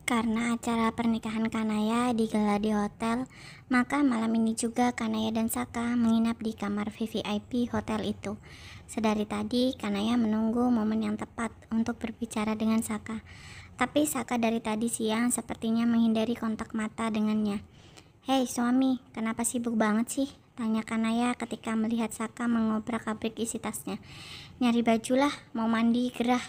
Karena acara pernikahan Kanaya digelar di hotel, maka malam ini juga Kanaya dan Saka menginap di kamar VVIP hotel itu. Sedari tadi, Kanaya menunggu momen yang tepat untuk berbicara dengan Saka. Tapi Saka dari tadi siang sepertinya menghindari kontak mata dengannya. "Hei suami, kenapa sibuk banget sih?" tanya Kanaya ketika melihat Saka mengobrak-abrik isi tasnya. "Nyari baju lah, mau mandi, gerah,"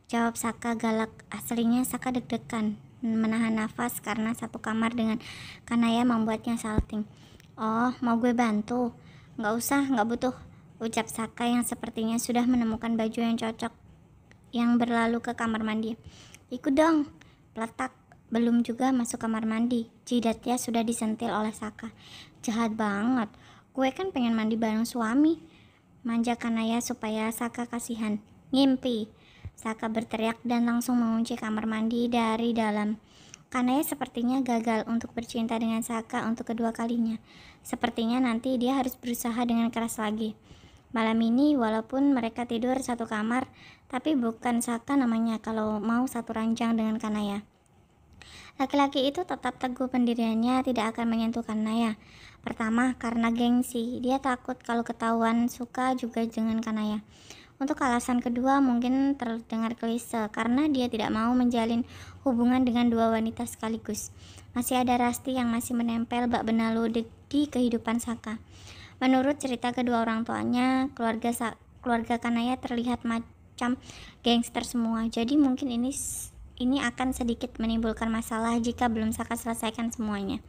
jawab Saka galak. Aslinya Saka deg-degan menahan nafas karena satu kamar dengan Kanaya membuatnya salting. "Oh, mau gue bantu?" "Nggak usah, nggak butuh," ucap Saka yang sepertinya sudah menemukan baju yang cocok yang berlalu ke kamar mandi. "Ikut dong," peletak. Belum juga masuk kamar mandi, jidatnya sudah disentil oleh Saka. "Jahat banget, gue kan pengen mandi bareng suami," manja Kanaya supaya Saka kasihan. "Ngimpi," Saka berteriak dan langsung mengunci kamar mandi dari dalam. Kanaya sepertinya gagal untuk bercinta dengan Saka untuk kedua kalinya. Sepertinya nanti dia harus berusaha dengan keras lagi. Malam ini walaupun mereka tidur satu kamar, tapi bukan Saka namanya kalau mau satu ranjang dengan Kanaya. Laki-laki itu tetap teguh pendiriannya tidak akan menyentuh Kanaya. Pertama, karena gengsi, dia takut kalau ketahuan suka juga dengan Kanaya. Untuk alasan kedua mungkin terdengar klise karena dia tidak mau menjalin hubungan dengan dua wanita sekaligus. Masih ada Rasti yang masih menempel bak benalu di kehidupan Saka. Menurut cerita kedua orang tuanya, keluarga Kanaya terlihat macam gangster semua. Jadi mungkin ini akan sedikit menimbulkan masalah jika belum Saka selesaikan semuanya.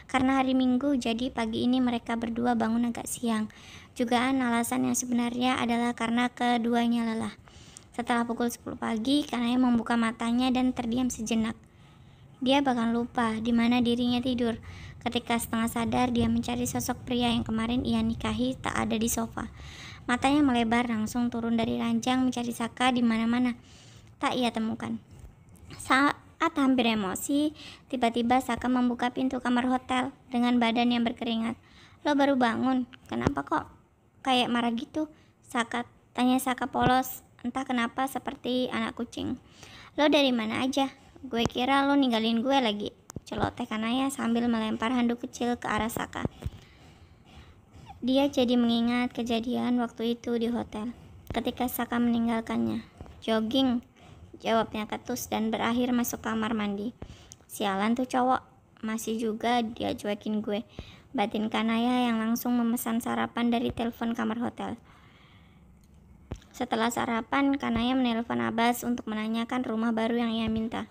Karena hari Minggu, jadi pagi ini mereka berdua bangun agak siang. Jugaan alasan yang sebenarnya adalah karena keduanya lelah. Setelah pukul 10 pagi, Kanaya membuka matanya dan terdiam sejenak. Dia bahkan lupa di mana dirinya tidur. Ketika setengah sadar, dia mencari sosok pria yang kemarin ia nikahi tak ada di sofa. Matanya melebar langsung turun dari ranjang mencari Saka di mana-mana. Tak ia temukan. Saat hampir emosi, tiba-tiba Saka membuka pintu kamar hotel dengan badan yang berkeringat. "Lo baru bangun? Kenapa kok kayak marah gitu?" Tanya Saka polos, entah kenapa seperti anak kucing. "Lo dari mana aja? Gue kira lo ninggalin gue lagi," celoteh Kanaya sambil melempar handuk kecil ke arah Saka. Dia jadi mengingat kejadian waktu itu di hotel, ketika Saka meninggalkannya. "Jogging," jawabnya ketus dan berakhir masuk kamar mandi. "Sialan tuh cowok, masih juga dia cuekin gue," batin Kanaya yang langsung memesan sarapan dari telepon kamar hotel. Setelah sarapan, Kanaya menelpon Abbas untuk menanyakan rumah baru yang ia minta.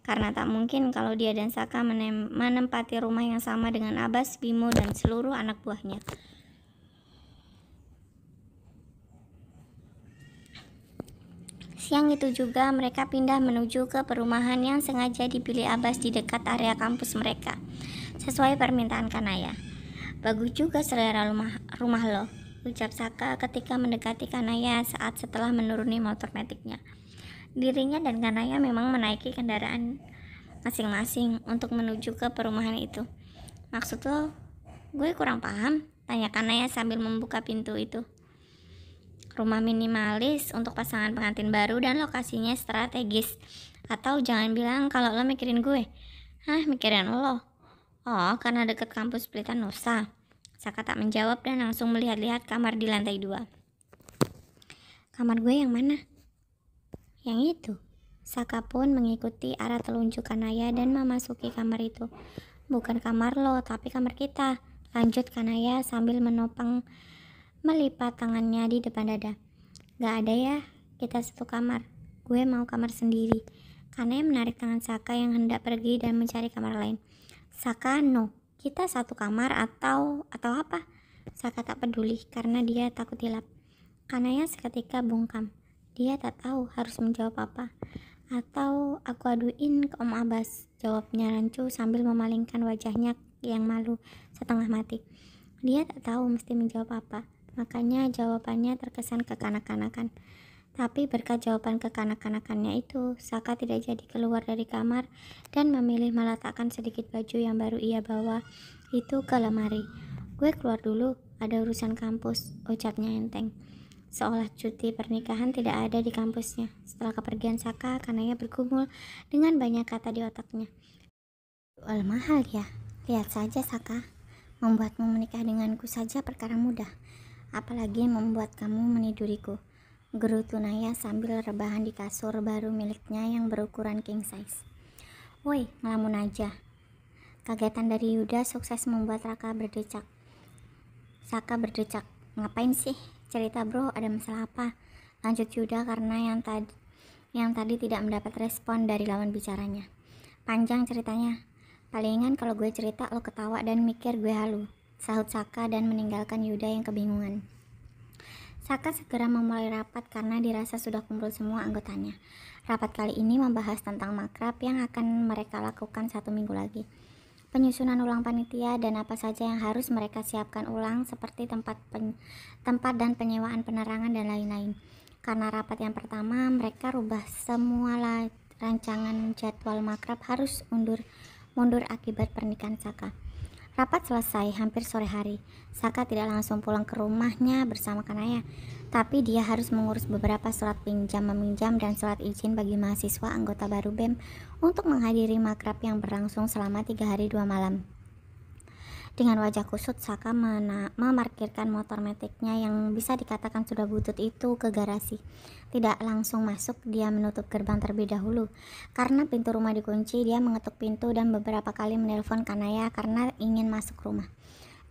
Karena tak mungkin kalau dia dan Saka menempati rumah yang sama dengan Abbas, Bimo, dan seluruh anak buahnya. Siang itu juga mereka pindah menuju ke perumahan yang sengaja dipilih Abbas di dekat area kampus mereka, sesuai permintaan Kanaya. "Bagus juga selera rumah lo," ucap Saka ketika mendekati Kanaya saat setelah menuruni motor metiknya. Dirinya dan Kanaya memang menaiki kendaraan masing-masing untuk menuju ke perumahan itu. "Maksud lo, gue kurang paham?" tanya Kanaya sambil membuka pintu itu. "Rumah minimalis untuk pasangan pengantin baru dan lokasinya strategis. Atau jangan bilang kalau lo mikirin gue." "Hah, mikirin lo? Oh, karena deket kampus Pelita Nusa." Saka tak menjawab dan langsung melihat-lihat kamar di lantai 2. "Kamar gue yang mana?" "Yang itu." Saka pun mengikuti arah telunjuk Kanaya dan memasuki kamar itu. "Bukan kamar lo, tapi kamar kita," lanjut Kanaya sambil menopang melipat tangannya di depan dada. "Gak ada ya, kita satu kamar. Gue mau kamar sendiri." Kanaya menarik tangan Saka yang hendak pergi dan mencari kamar lain. "Saka, no. Kita satu kamar atau apa?" Saka tak peduli karena dia takut hilap. Kanaya seketika bungkam. Dia tak tahu harus menjawab apa. "Atau aku aduin ke Om Abbas," jawabnya rancu sambil memalingkan wajahnya yang malu setengah mati. Dia tak tahu mesti menjawab apa. Makanya jawabannya terkesan kekanak-kanakan. Tapi berkat jawaban kekanak-kanakannya itu, Saka tidak jadi keluar dari kamar dan memilih meletakkan sedikit baju yang baru ia bawa itu ke lemari. "Gue keluar dulu, ada urusan kampus," ucapnya enteng. seolah cuti pernikahan tidak ada di kampusnya. Setelah kepergian Saka, Kanaya bergumul dengan banyak kata di otaknya. Jual mahal ya, lihat saja Saka, membuatmu menikah denganku saja perkara mudah, apalagi membuat kamu meniduriku, gerutu Naya sambil rebahan di kasur baru miliknya yang berukuran king size. Woi, ngelamun aja. Kagetan dari Yuda sukses membuat Saka berdecak. Ngapain sih? Cerita bro, ada masalah apa? Lanjut Yuda karena yang tadi tidak mendapat respon dari lawan bicaranya. Panjang ceritanya. Palingan kalau gue cerita lo ketawa dan mikir gue halu, sahut Saka dan meninggalkan Yuda yang kebingungan. Saka segera memulai rapat karena dirasa sudah kumpul semua anggotanya. Rapat kali ini membahas tentang makrab yang akan mereka lakukan 1 minggu lagi. Penyusunan ulang panitia dan apa saja yang harus mereka siapkan ulang seperti tempat dan penyewaan penerangan dan lain-lain. Karena rapat yang pertama mereka rubah semua rancangan jadwal makrab harus mundur akibat pernikahan Saka. Rapat selesai hampir sore hari. Saka tidak langsung pulang ke rumahnya bersama Kanaya, tapi dia harus mengurus beberapa surat pinjam-meminjam dan surat izin bagi mahasiswa anggota baru BEM untuk menghadiri makrab yang berlangsung selama 3 hari 2 malam. Dengan wajah kusut, Saka memarkirkan motor metiknya yang bisa dikatakan sudah butut itu ke garasi. Tidak langsung masuk, dia menutup gerbang terlebih dahulu. Karena pintu rumah dikunci, dia mengetuk pintu dan beberapa kali menelpon Kanaya karena ingin masuk rumah.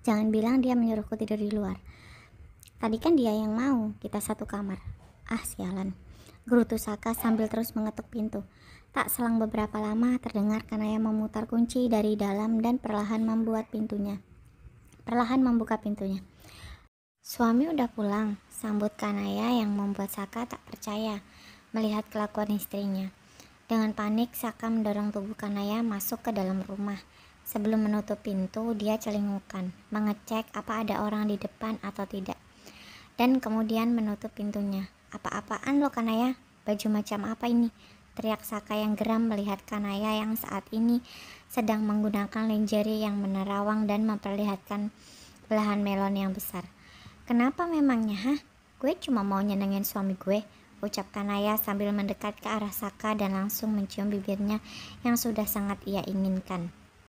Jangan bilang dia menyuruhku tidur di luar. Tadi kan dia yang mau, kita satu kamar. Ah sialan, gerutu Saka sambil terus mengetuk pintu. Tak selang beberapa lama terdengar Kanaya memutar kunci dari dalam dan perlahan membuka pintunya. Suami udah pulang, sambut Kanaya yang membuat Saka tak percaya melihat kelakuan istrinya. Dengan panik, Saka mendorong tubuh Kanaya masuk ke dalam rumah. Sebelum menutup pintu, dia celingukan, mengecek apa ada orang di depan atau tidak. Dan kemudian menutup pintunya. Apa-apaan lo Kanaya? Baju macam apa ini? Teriak Saka yang geram melihat Kanaya yang saat ini sedang menggunakan lingerie yang menerawang dan memperlihatkan belahan melon yang besar. Kenapa memangnya, hah? Gue cuma mau nyenengin suami gue, ucap Kanaya sambil mendekat ke arah Saka dan langsung mencium bibirnya yang sudah sangat ia inginkan.